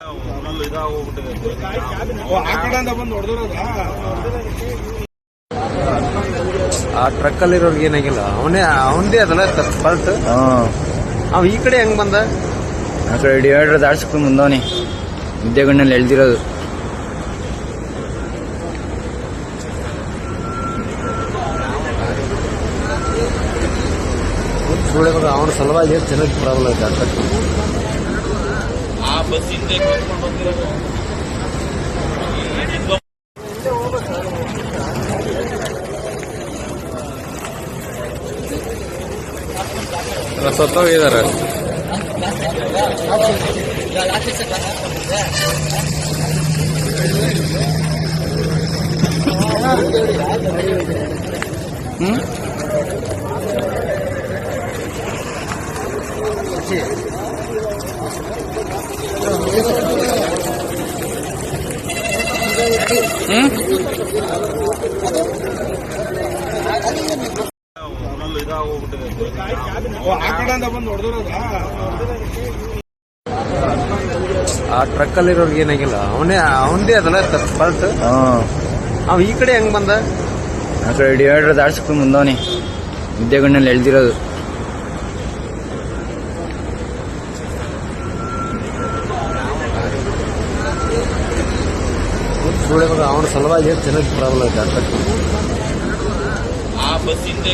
ಆ ಟ್ರಕ್ ಅಲ್ಲಿರೋರ್ಗೆ ಏನಾಗಿಲ್ಲ, ಅವನದೇ ಅದಲ್ಲ ಫಾಲ್ಟ್. ಅವ ಈ ಕಡೆ ಹೆಂಗ್ ಬಂದ? ಆ ಕಡೆ ಡಿವೈಡರ್ ದಾಡ್ಸ್ಕೊಂಡು ಮುಂದವನಿ ವಿದ್ಯಾಗಣ್ಣಲ್ಲಿ ಎಳ್ದಿರೋದು. ಅವನ ಸಲುವಾಗಿ ಎಷ್ಟು ಜನಕ್ಕೆ ಪ್ರಾಬ್ಲಮ್ ಆಯ್ತು ಆ ಟ್ರಕ್. ಸತ್ತೋಗಿದ್ದಾರೆ. ಆ ಟ್ರಕ್ ಅಲ್ಲಿರೋರ್ಗೆ ಏನಾಗಿಲ್ಲ, ಅವನದೇ ಅದಲ್ಲ ಫಾಲ್ಟ್. ಅವ ಈ ಕಡೆ ಹೆಂಗ್ ಬಂದ? ಆ ಕಡೆ ಡಿವೈಡರ್ ದಾಡ್ಸ್ಕೊಂಡು ಮುಂದವನಿ ವಿದ್ಯಾಗಣ್ಣಲ್ಲಿ ಎಳ್ದಿರೋದು. ಅವನ ಸಲುವಾಗಿ ಎಷ್ಟು ಜನಕ್ಕೆ ಪ್ರಾಬ್ಲಮ್ ಆಯ್ತು ಆ ಟ್ರಕ್. ಆ ಬಸ್ ಹಿಂದೆ